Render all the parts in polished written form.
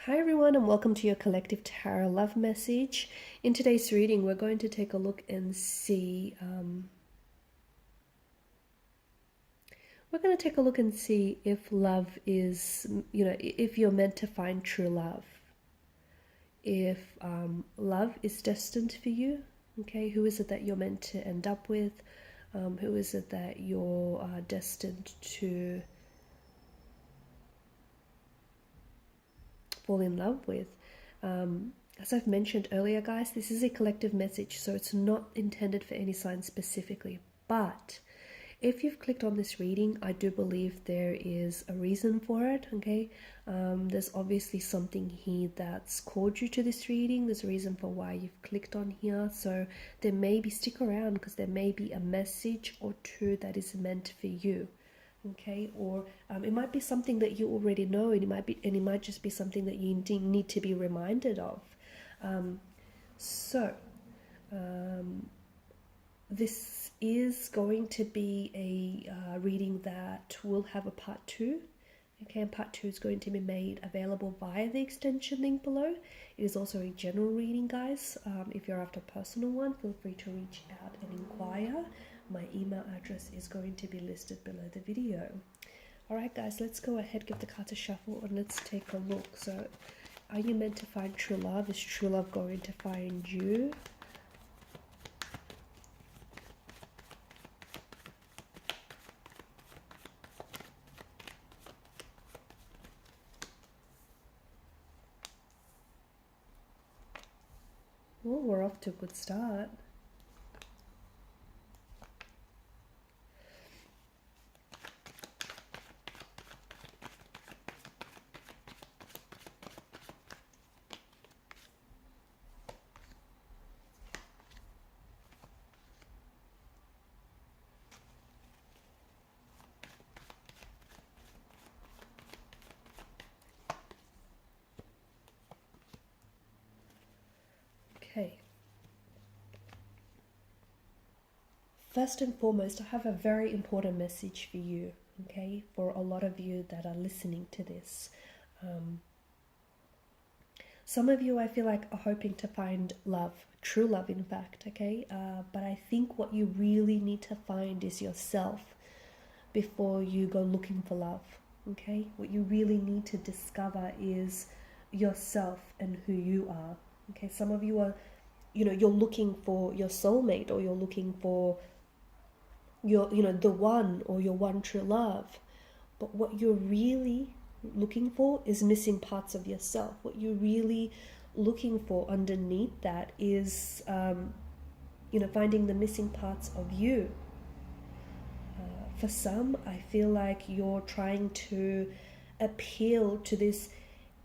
Hi everyone and welcome to your collective tarot love message. In today's reading we're going to take a look and see if love is, if you're meant to find true love, if love is destined for you. Okay, who is it that you're meant to end up with? Who is it that you're destined to fall in love with? As I've mentioned earlier, guys, this is a collective message, so it's not intended for any sign specifically. But if you've clicked on this reading, I do believe there is a reason for it, okay? There's obviously something here that's called you to this reading. There's a reason for why you've clicked on here. So there may be, stick around, because there may be a message or two that is meant for you. Okay, or it might be something that you already know, and it might just be something that you need to be reminded of. This is going to be a reading that will have a part 2. Okay, and part 2 is going to be made available via the extension link below. It is also a general reading, guys. If you're after a personal one, feel free to reach out and inquire. My email address is going to be listed below the video. Alright guys, let's go ahead, give the cards a shuffle, and let's take a look. So, are you meant to find true love? Is true love going to find you? Well, we're off to a good start. Okay. First and foremost, I have a very important message for you, okay? For a lot of you that are listening to this. Some of you, I feel like, are hoping to find love, true love, in fact, okay? But I think what you really need to find is yourself before you go looking for love, okay? What you really need to discover is yourself and who you are, okay? Some of you are, you're looking for your soulmate, or you're looking for your, the one, or your one true love. But what you're really looking for is missing parts of yourself. What you're really looking for underneath that is, finding the missing parts of you. For some, I feel like you're trying to appeal to this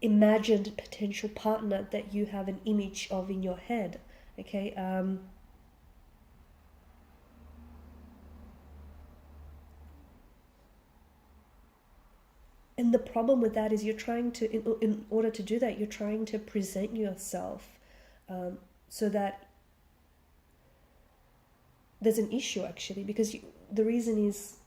imagined potential partner that you have an image of in your head, okay? And the problem with that is you're trying to, in order to do that, you're trying to present yourself so that there's an issue, actually, because the reason is,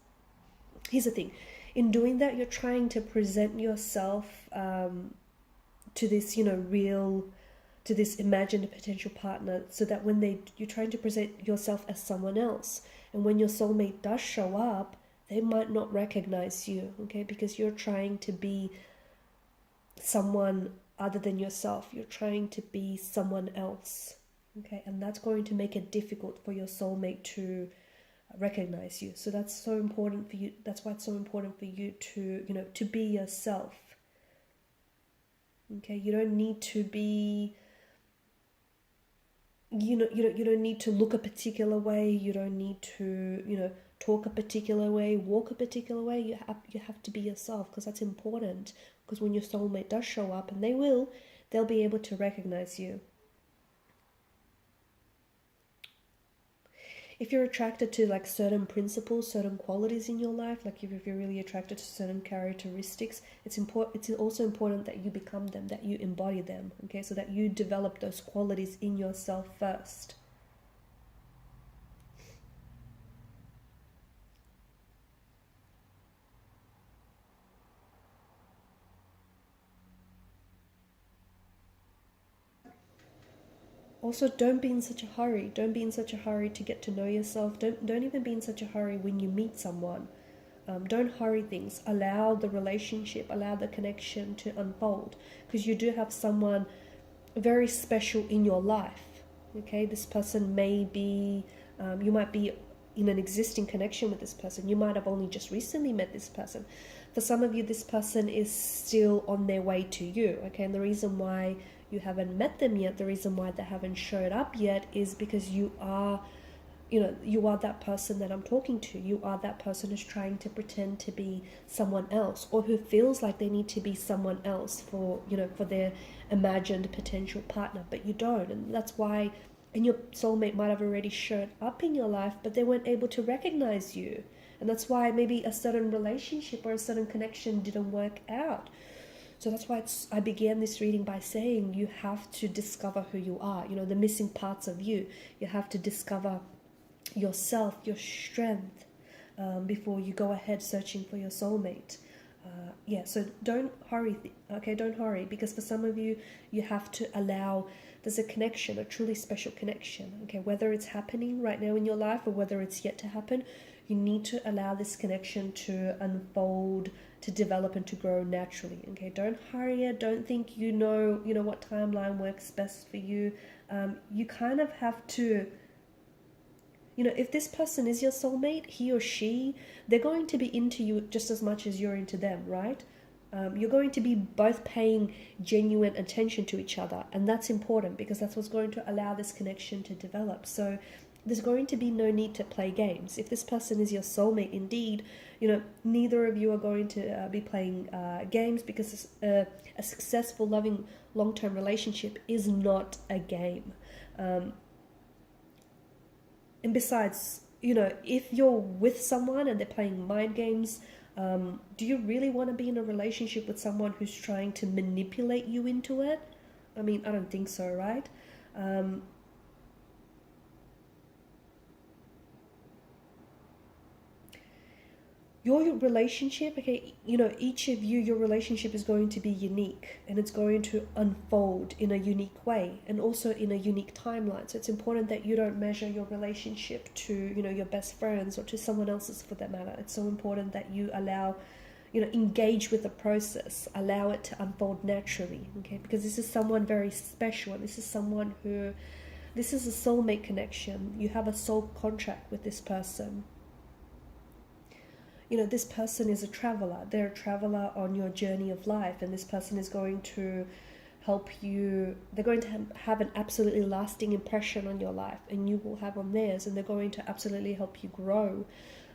here's the thing, in doing that, you're trying to present yourself to this, to this imagined potential partner, so that when you're trying to present yourself as someone else, and when your soulmate does show up, they might not recognize you, okay? Because you're trying to be someone other than yourself. You're trying to be someone else, okay? And that's going to make it difficult for your soulmate to recognize you. So that's so important for you. That's why it's so important for you to, to be yourself, okay? You don't need to be, you don't need to look a particular way. You don't need to, talk a particular way, walk a particular way. You have to be yourself, because that's important. Because when your soulmate does show up, and they'll be able to recognize you. If you're attracted to like certain principles, certain qualities in your life, like if you're really attracted to certain characteristics, it's also important that you become them, that you embody them, okay? So that you develop those qualities in yourself first. Also, don't be in such a hurry. Don't be in such a hurry to get to know yourself. Don't even be in such a hurry when you meet someone. Don't hurry things. Allow the relationship, allow the connection to unfold, because you do have someone very special in your life. Okay, this person may be, you might be in an existing connection with this person. You might have only just recently met this person. For some of you, this person is still on their way to you. Okay, and the reason why you haven't met them yet, the reason why they haven't showed up yet, is because you are that person that I'm talking to. You are that person who's trying to pretend to be someone else, or who feels like they need to be someone else for their imagined potential partner, but you don't. And that's why, and your soulmate might have already showed up in your life, but they weren't able to recognize you. And that's why maybe a certain relationship or a certain connection didn't work out. So that's why I began this reading by saying you have to discover who you are, the missing parts of you. You have to discover yourself, your strength, before you go ahead searching for your soulmate. So don't hurry. Don't hurry, because for some of you, you have to allow, there's a connection, a truly special connection. Okay, whether it's happening right now in your life or whether it's yet to happen, you need to allow this connection to unfold, to develop, and to grow naturally. Okay, don't hurry it. Don't think you know what timeline works best for you. You kind of have to, if this person is your soulmate, he or she, they're going to be into you just as much as you're into them, right? You're going to be both paying genuine attention to each other, and that's important because that's what's going to allow this connection to develop. So there's going to be no need to play games. If this person is your soulmate indeed, neither of you are going to be playing games, because a successful, loving, long-term relationship is not a game. And besides, if you're with someone and they're playing mind games, do you really want to be in a relationship with someone who's trying to manipulate you into it? I mean, I don't think so, right? Your relationship, each of you, your relationship is going to be unique, and it's going to unfold in a unique way, and also in a unique timeline. So it's important that you don't measure your relationship to, your best friends or to someone else's for that matter. It's so important that you allow, engage with the process, allow it to unfold naturally, okay? Because this is someone very special, and this is a soulmate connection. You have a soul contract with this person. This person is a traveler. They're a traveler on your journey of life, and this person is going to help you. They're going to have an absolutely lasting impression on your life, and you will have on theirs, and they're going to absolutely help you grow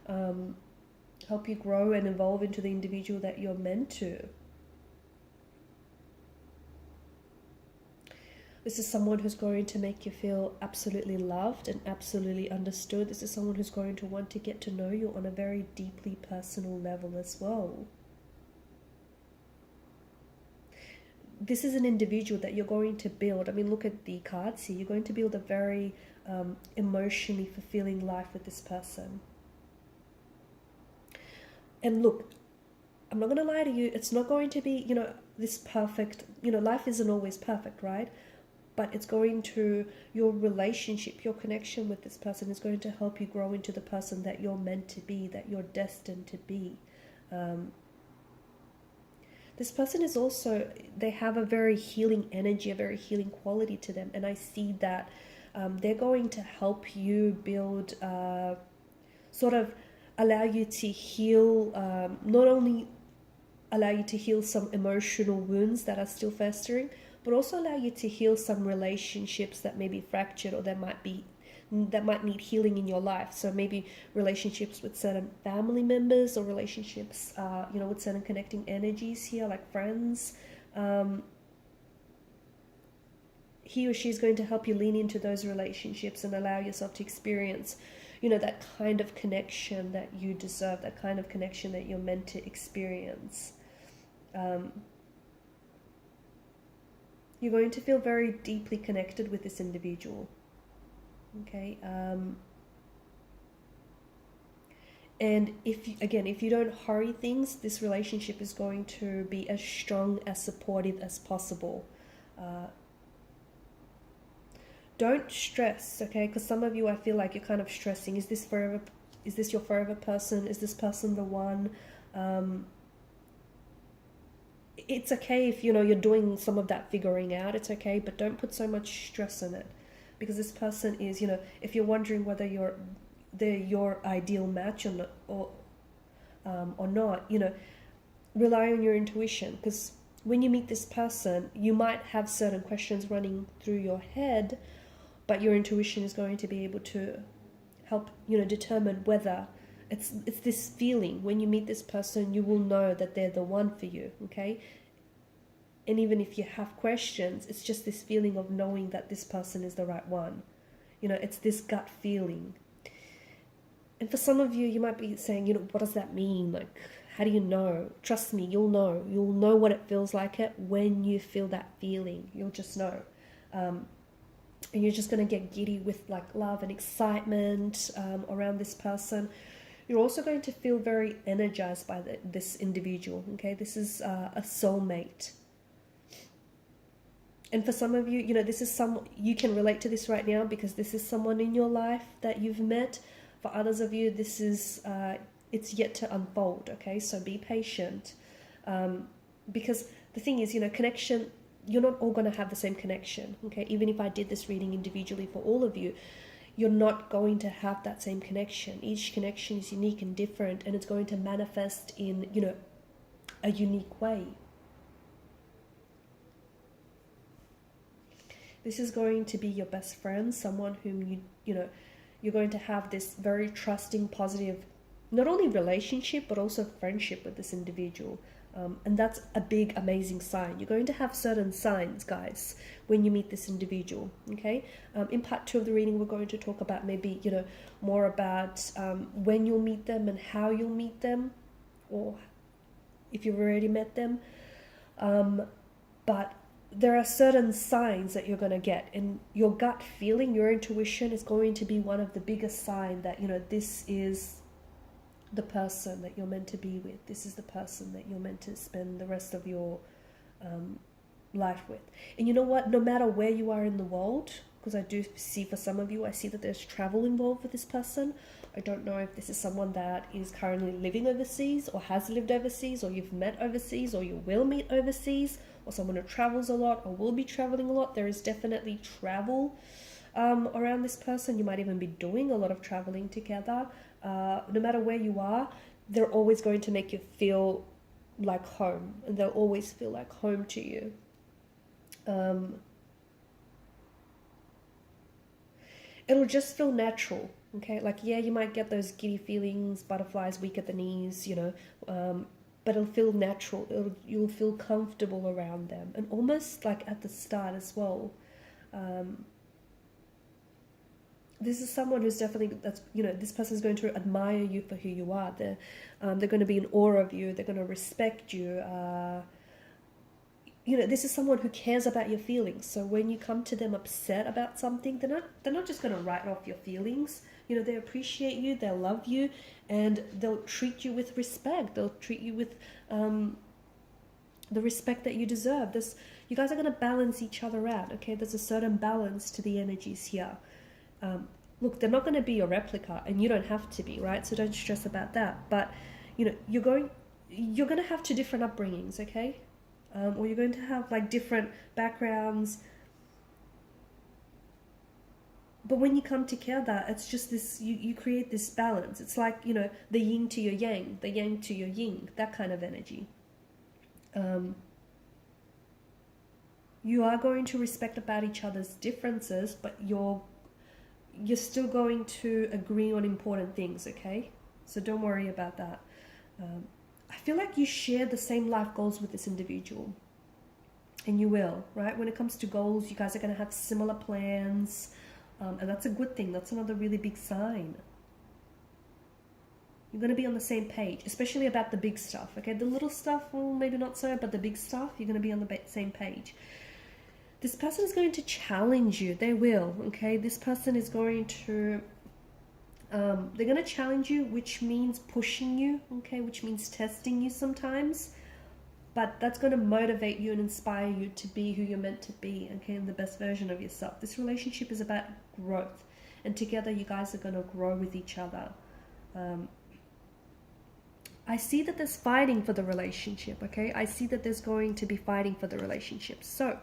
and evolve into the individual that you're meant to. This is someone who's going to make you feel absolutely loved and absolutely understood. This is someone who's going to want to get to know you on a very deeply personal level as well. This is an individual that you're going to build. I mean, look at the cards here. You're going to build a very emotionally fulfilling life with this person. And look, I'm not going to lie to you. It's not going to be, this perfect, life isn't always perfect, right? But it's going to, your relationship, your connection with this person is going to help you grow into the person that you're meant to be, that you're destined to be. This person is also, they have a very healing energy, a very healing quality to them. And I see that they're going to help you build, sort of allow you to heal, not only allow you to heal some emotional wounds that are still festering, but also allow you to heal some relationships that may be fractured, or that might need healing in your life. So maybe relationships with certain family members, or relationships, with certain connecting energies here, like friends. He or she is going to help you lean into those relationships and allow yourself to experience, that kind of connection that you deserve, that kind of connection that you're meant to experience. You're going to feel very deeply connected with this individual. Okay. And if you don't hurry things, this relationship is going to be as strong, as supportive as possible. don't stress, okay? Because some of you, I feel like you're kind of stressing. Is this forever? Is this your forever person? Is this person the one? It's okay if, you know, you're doing some of that figuring out. It's okay, but don't put so much stress on it, because this person is, you know, if you're wondering whether they're your ideal match or not, you know, rely on your intuition, because when you meet this person, you might have certain questions running through your head, but your intuition is going to be able to help, you know, determine whether it's this feeling. When you meet this person, you will know that they're the one for you, okay? And even if you have questions, it's just this feeling of knowing that this person is the right one. You know, it's this gut feeling. And for some of you, you might be saying, you know, what does that mean? Like, how do you know? Trust me, you'll know. You'll know what it feels like when you feel that feeling. You'll just know. And you're just going to get giddy with like love and excitement around this person. You're also going to feel very energized by this individual, okay? This is a soulmate. And for some of you, you know, this is you can relate to this right now because this is someone in your life that you've met. For others of you, this is, it's yet to unfold, okay? So be patient. Because the thing is, you know, connection, you're not all going to have the same connection, okay? Even if I did this reading individually for all of you, you're not going to have that same connection. Each connection is unique and different, and it's going to manifest in, you know, a unique way. This is going to be your best friend, someone whom you know, you're going to have this very trusting, positive, not only relationship, but also friendship with this individual. And that's a big, amazing sign. You're going to have certain signs, guys, when you meet this individual, okay? In part 2 of the reading, we're going to talk about maybe, you know, more about when you'll meet them and how you'll meet them, or if you've already met them. But there are certain signs that you're going to get, and your gut feeling, your intuition is going to be one of the biggest signs that, you know, this is the person that you're meant to be with. This is the person that you're meant to spend the rest of your life with. And you know what? No matter where you are in the world, because I do see for some of you, I see that there's travel involved with this person. I don't know if this is someone that is currently living overseas or has lived overseas, or you've met overseas, or you will meet overseas, or someone who travels a lot or will be traveling a lot. There is definitely travel around this person. You might even be doing a lot of traveling together. No matter where you are, they're always going to make you feel like home, and they'll always feel like home to you. It'll just feel natural, okay? Like, yeah, you might get those giddy feelings, butterflies, weak at the knees, you know, but it'll feel natural. You'll feel comfortable around them, and almost like at the start as well. This is someone who's definitely, that's, you know, this person is going to admire you for who you are. They're going to be in awe of you. They're going to respect you. You know, this is someone who cares about your feelings. So when you come to them upset about something, they're not just going to write off your feelings. You know, they appreciate you, they love you, and they'll treat you with respect. They'll treat you with the respect that you deserve. You guys are going to balance each other out, okay? There's a certain balance to the energies here. Look, they're not going to be a replica, and you don't have to be, right? So don't stress about that. But, you know, you're going to have 2 different upbringings, okay? Or you're going to have like different backgrounds. But when you come together, it's just this, you create this balance. It's like, you know, the yin to your yang, the yang to your yin, that kind of energy. You are going to respect about each other's differences, but you're still going to agree on important things, okay? So don't worry about that. I feel like you share the same life goals with this individual, and you will, right? When it comes to goals, you guys are going to have similar plans, and that's a good thing. That's another really big sign. You're going to be on the same page, especially about the big stuff, okay? The little stuff, well, maybe not so, but the big stuff, you're going to be on the same page. This person is going to challenge you. They will, okay? This person is going to, they're going to challenge you, which means pushing you, okay? Which means testing you sometimes. but that's going to motivate you and inspire you to be who you're meant to be, okay, and the best version of yourself. This relationship is about growth, and together you guys are going to grow with each other. I see that there's fighting for the relationship, okay? I see that there's going to be fighting for the relationship. So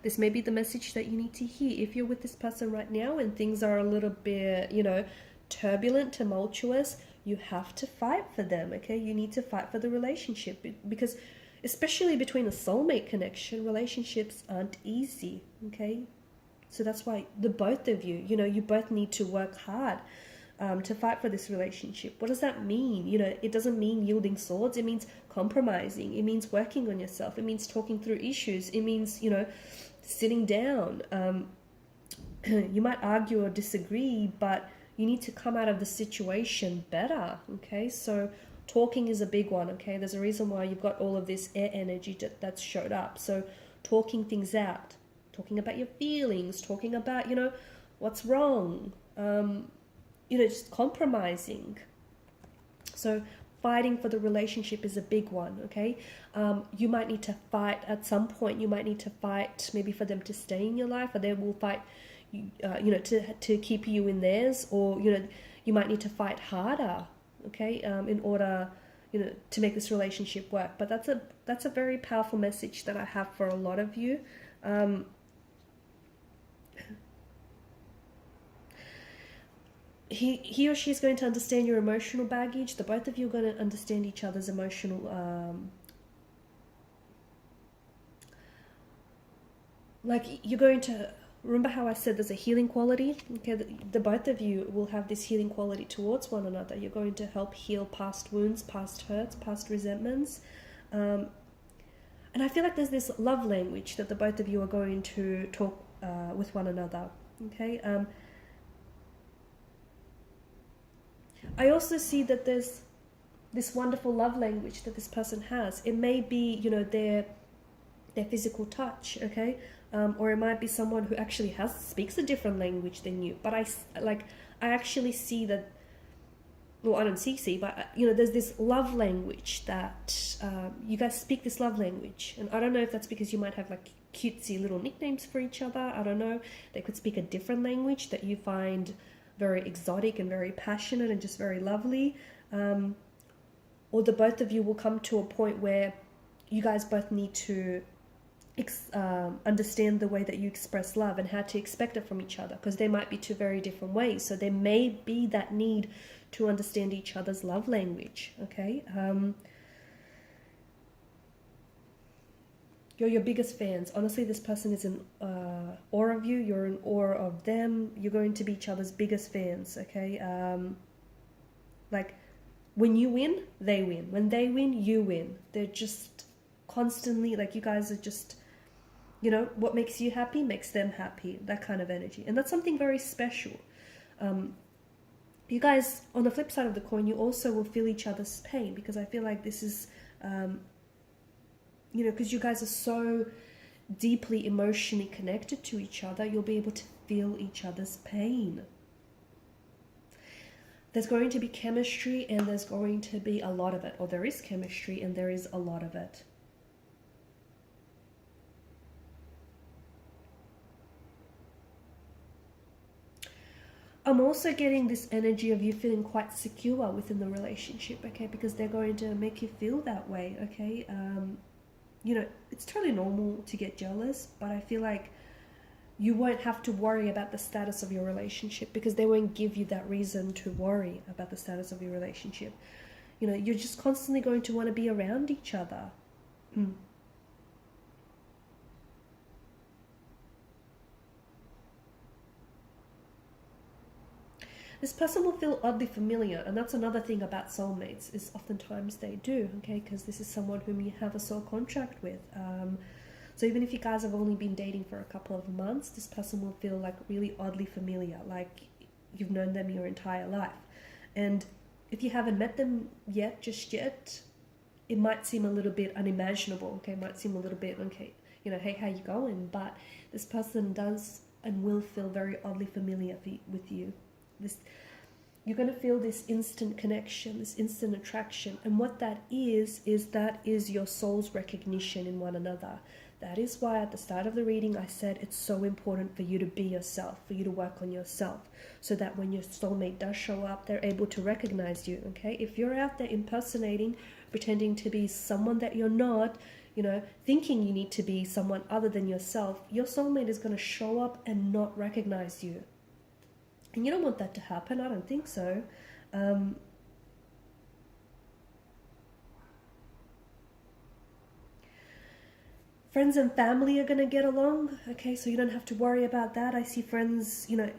this may be the message that you need to hear. If you're with this person right now and things are a little bit, you know, turbulent, tumultuous, you have to fight for them, okay? You need to fight for the relationship, because especially between a soulmate connection, relationships aren't easy, okay? So that's why the both of you, you know, you both need to work hard to fight for this relationship. What does that mean? You know, it doesn't mean yielding swords. It means compromising. It means working on yourself. It means talking through issues. It means, you know, sitting down. You might argue or disagree, but you need to come out of the situation better, okay? So talking is a big one, okay? There's a reason why you've got all of this air energy that's showed up. So talking things out, talking about your feelings, talking about, you know, what's wrong, you know, just compromising. So fighting for the relationship is a big one, okay? You might need to fight at some point. You might need to fight maybe for them to stay in your life, or they will fight, you know, to keep you in theirs, or, you know, you might need to fight harder, okay, in order, you know, to make this relationship work. But that's a very powerful message that I have for a lot of you. He or she is going to understand your emotional baggage. The both of you are going to understand each other's emotional, like, you're going to remember how I said there's a healing quality, okay? The both of you will have this healing quality towards one another. You're going to help heal past wounds, past hurts, past resentments, and I feel like there's this love language that the both of you are going to talk with one another, okay? I also see that there's this wonderful love language that this person has. It may be, you know, their physical touch, okay? Or it might be someone who actually speaks a different language than you. But I actually see that, well, I don't see, but, you know, there's this love language that you guys speak this love language. And I don't know if that's because you might have like cutesy little nicknames for each other. I don't know. They could speak a different language that you find very exotic and very passionate and just very lovely. Or the both of you will come to a point where you guys both need to understand the way that you express love and how to expect it from each other, because there might be two very different ways. So there may be that need to understand each other's love language, okay? You're your biggest fans. Honestly, this person is in awe of you. You're in awe of them. You're going to be each other's biggest fans, okay? Like, when you win, they win. When they win, you win. They're just constantly, like, you guys are just, you know, what makes you happy makes them happy. That kind of energy. And that's something very special. You guys, on the flip side of the coin, you also will feel each other's pain, because I feel like this is... you know, because you guys are so deeply emotionally connected to each other, you'll be able to feel each other's pain. There's going to be chemistry, and there's going to be a lot of it. Or there is chemistry, and there is a lot of it. I'm also getting this energy of you feeling quite secure within the relationship, okay? Because they're going to make you feel that way, okay? You know, it's totally normal to get jealous, but I feel like you won't have to worry about the status of your relationship, because they won't give you that reason to worry about the status of your relationship. You know, you're just constantly going to want to be around each other. This person will feel oddly familiar, and that's another thing about soulmates, is oftentimes they do, okay, because this is someone whom you have a soul contract with. So even if you guys have only been dating for a couple of months, this person will feel like really oddly familiar, like you've known them your entire life. And if you haven't met them yet, just yet, it might seem a little bit unimaginable, okay, it might seem a little bit, okay, you know, hey, how you going? But this person does and will feel very oddly familiar with you. you're going to feel this instant connection, this instant attraction. And what that is that is your soul's recognition in one another. That is why at the start of the reading I said it's so important for you to be yourself, for you to work on yourself, so that when your soulmate does show up, they're able to recognize you, okay? If you're out there impersonating, pretending to be someone that you're not, you know, thinking you need to be someone other than yourself, your soulmate is going to show up and not recognize you. And you don't want that to happen. I don't think so. Friends and family are going to get along, okay? So you don't have to worry about that. I see friends, you know,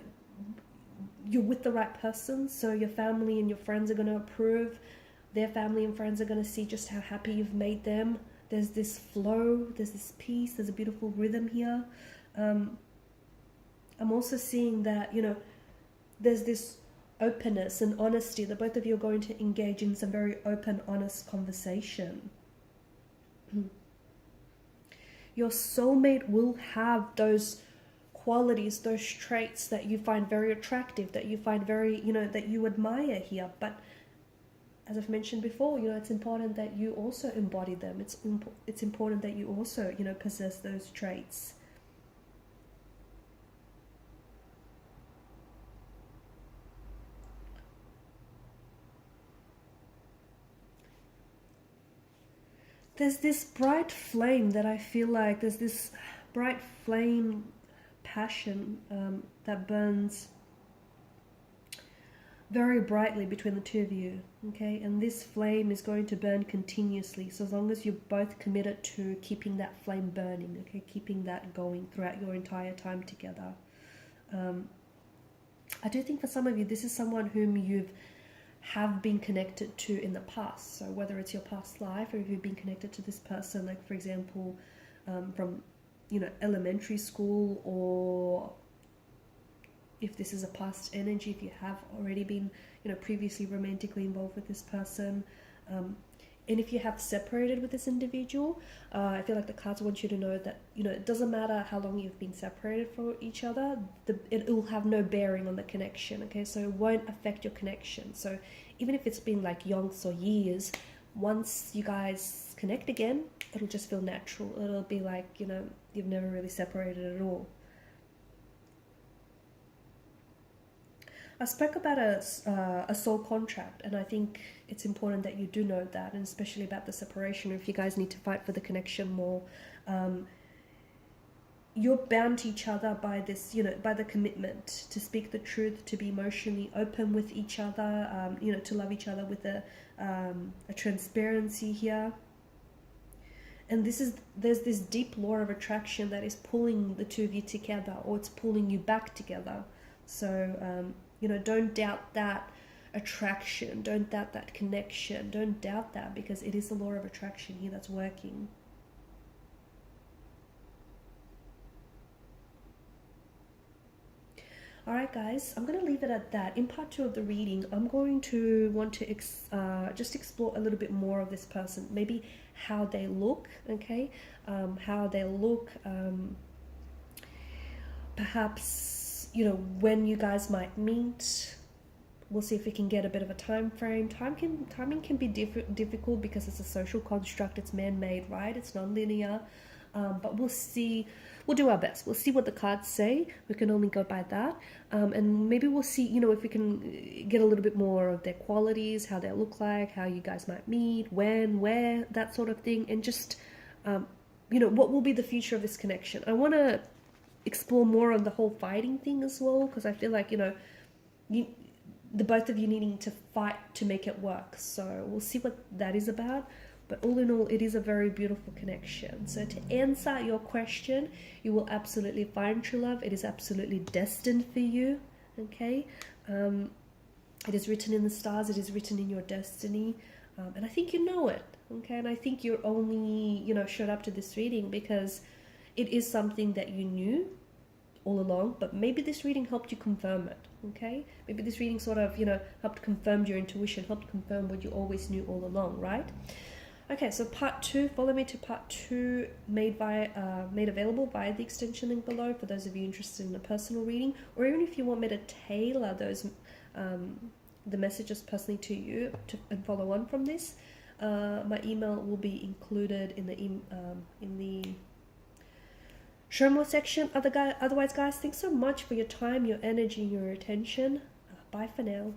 you're with the right person, so your family and your friends are going to approve. Their family and friends are going to see just how happy you've made them. There's this flow, there's this peace, there's a beautiful rhythm here. I'm also seeing that, you know, there's this openness and honesty, that both of you are going to engage in some very open, honest conversation. Your soulmate will have those qualities, those traits that you find very attractive, that you find very, you know, that you admire here. But as I've mentioned before, you know, it's important that you also embody them. It's important that you also, you know, possess those traits. There's this bright flame that I feel like, there's this bright flame passion that burns very brightly between the two of you, okay? And this flame is going to burn continuously, so as long as you're both committed to keeping that flame burning, okay? Keeping that going throughout your entire time together. I do think for some of you, this is someone whom you've have been connected to in the past. So whether it's your past life, or if you've been connected to this person, like for example, from, you know, elementary school, or if this is a past energy, if you have already been, you know, previously romantically involved with this person, and if you have separated with this individual, I feel like the cards want you to know that, you know, it doesn't matter how long you've been separated from each other, it will have no bearing on the connection, okay? So it won't affect your connection. So even if it's been like yonks or years, once you guys connect again, it'll just feel natural. It'll be like, you know, you've never really separated at all. I spoke about a soul contract, and I think it's important that you do know that, and especially about the separation, if you guys need to fight for the connection more. You're bound to each other by this, you know, by the commitment to speak the truth, to be emotionally open with each other, you know, to love each other with a transparency here. And there's this deep law of attraction that is pulling the two of you together, or it's pulling you back together. So, you know, don't doubt that attraction, don't doubt that connection, don't doubt that, because it is the law of attraction here that's working. Alright guys, I'm going to leave it at that. In part 2 of the reading, I'm going to want to just explore a little bit more of this person, maybe how they look, okay? How they look, perhaps, you know, when you guys might meet. We'll see if we can get a bit of a time frame. Timing can be difficult because it's a social construct, it's man-made, right? It's non-linear. But we'll see, we'll do our best. We'll see what the cards say. We can only go by that. And maybe we'll see, you know, if we can get a little bit more of their qualities, how they look like, how you guys might meet, when, where, that sort of thing. And just, you know, what will be the future of this connection. I want to explore more on the whole fighting thing as well, because I feel like, you know, the both of you needing to fight to make it work. So we'll see what that is about. But all in all, it is a very beautiful connection. So to answer your question, you will absolutely find true love. It is absolutely destined for you, okay? It is written in the stars. It is written in your destiny. And I think you know it, okay? And I think you're only, you know, showed up to this reading because it is something that you knew all along, but maybe this reading helped you confirm it, okay? Maybe this reading sort of, you know, helped confirm your intuition, helped confirm what you always knew all along, right? Okay, so part 2, follow me to part 2, made available via the extension link below for those of you interested in a personal reading, or even if you want me to tailor those the messages personally to you and follow on from this, my email will be included in the show more section. Otherwise, guys, thanks so much for your time, your energy, and your attention. Bye for now.